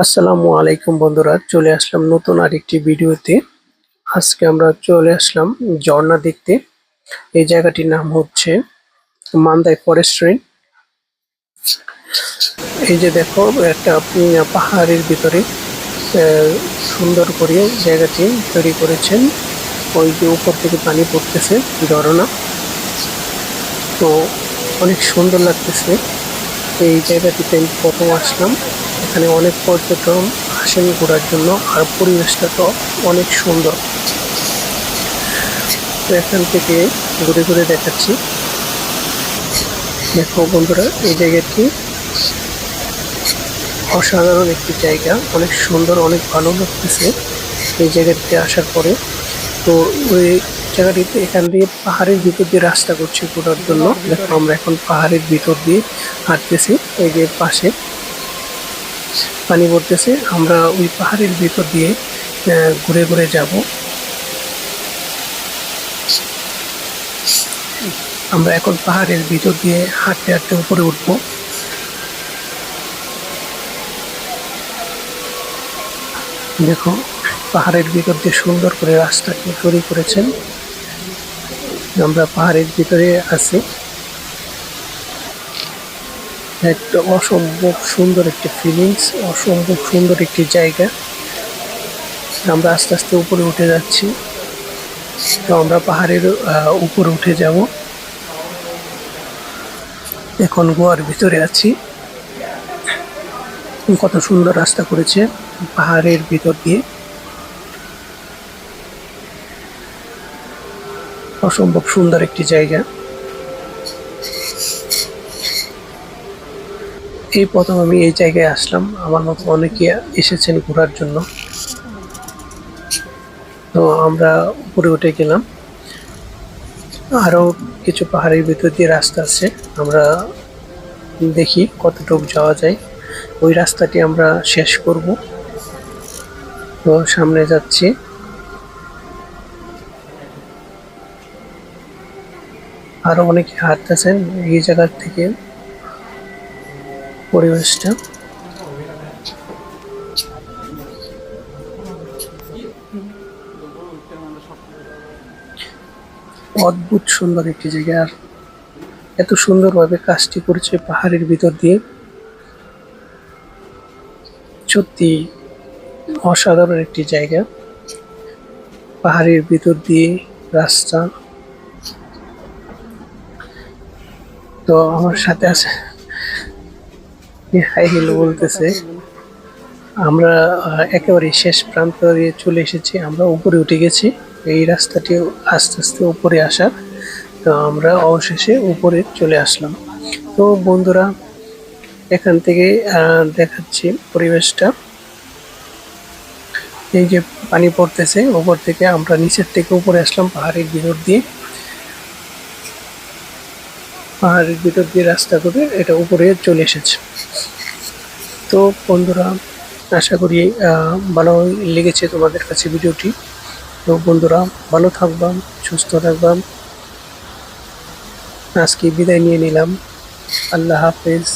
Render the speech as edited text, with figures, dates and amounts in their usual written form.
আসসালামু আলাইকুম বন্ধুরা, চলে আসলাম নতুন আরেকটি ভিডিওতে। আজকে আমরা চলে আসলাম ঝর্ণা দেখতে। এই জায়গাটির নাম হচ্ছে মান্দাই ফরেস্ট রেঞ্জ। এই যে দেখো, একটা পাহাড়ের ভিতরে সুন্দর করে জায়গাটি তৈরি করেছেন। ওই যে উপর থেকে পানি পড়তেছে, ঝর্ণা। তো অনেক সুন্দর লাগতেছে। এই জায়গাটিতে আমি প্রথম আসলাম। এখানে অনেক পর্যটন আসেন ঘোরার জন্য, আর পরিবেশটা তো অনেক সুন্দর। তো এখান থেকে ঘুরে ঘুরে দেখাচ্ছি। দেখো বন্ধুরা, এই জায়গাটি অসাধারণ একটি জায়গা, অনেক সুন্দর, অনেক ভালো লাগতেছে এই জায়গাটিতে আসার পরে। তো ওই জায়গাটিতে এখান দিয়ে পাহাড়ের ভিতর দিয়ে রাস্তা করছে ঘোরার জন্য। দেখো, আমরা এখন পাহাড়ের ভিতর দিয়ে হাঁটতেছি। এই যে পাশে পানি পড়তেছে, আমরা ওই পাহাড়ের ভিতর দিয়ে ঘুরে ঘুরে যাব। আমরা এখন পাহাড়ের ভিতর দিয়ে হাঁটতে হাঁটতে উপরে উঠবো। দেখো, পাহাড়ের ভিতর দিয়ে সুন্দর করে রাস্তাটি তৈরি করেছেন। আমরা পাহাড়ের ভিতরে আছি। একটা অসম্ভব সুন্দর একটি ফিলিংস, অসম্ভব সুন্দর একটি জায়গা। আমরা আস্তে আস্তে উপরে উঠে যাচ্ছি। তো আমরা পাহাড়ের উপরে উঠে যাব। এখন গোয়ার ভিতরে আছি। কত সুন্দর রাস্তা করেছে পাহাড়ের ভিতর দিয়ে, অসম্ভব সুন্দর একটি জায়গা। এই প্রথম আমি এই জায়গায় আসলাম। আমার মতো অনেকে এসেছেন ঘোরার জন্য। তো আমরা উপরে উঠে গেলাম। আরো কিছু পাহাড়ের ভিতর দিয়ে রাস্তা আছে, আমরা দেখি কতটুকু যাওয়া যায়। ওই রাস্তাটি আমরা শেষ করব। তো সামনে যাচ্ছি। আরো অনেকে হাঁটতেছেন এই জায়গা থেকে। পরিবেশটা অদ্ভুত সুন্দর একটি জায়গা, আর এত সুন্দরভাবে কাজটি করেছে পাহাড়ের ভিতর দিয়ে। সত্যি অসাধারণ একটি জায়গা। পাহাড়ের ভিতর দিয়ে রাস্তা। তো আমার সাথে আছে, হাই হ্যালো বলতেছে। আমরা একেবারে শেষ প্রান্ত দিয়ে চলে এসেছি, আমরা উপরে উঠে গেছি। এই রাস্তাটি আস্তে আস্তে উপরে আসার। তো আমরা অবশেষে উপরে চলে আসলাম। তো বন্ধুরা, এখান থেকে দেখাচ্ছি পরিবেশটা। এই যে পানি পড়তেছে উপর থেকে, আমরা নিচের থেকে উপরে আসলাম পাহাড়ের ভিতর দিয়ে। পাহাড়ের ভিতর দিয়ে রাস্তা করে এটা উপরে চলে এসেছে। তো বন্ধুরা, আশা করি ভালো লেগেছে তোমাদের কাছে ভিডিওটি। তো বন্ধুরা, ভালো থাকবাম, সুস্থ থাকবাম। আজকে বিদায় নিয়ে নিলাম। আল্লাহ হাফেজ।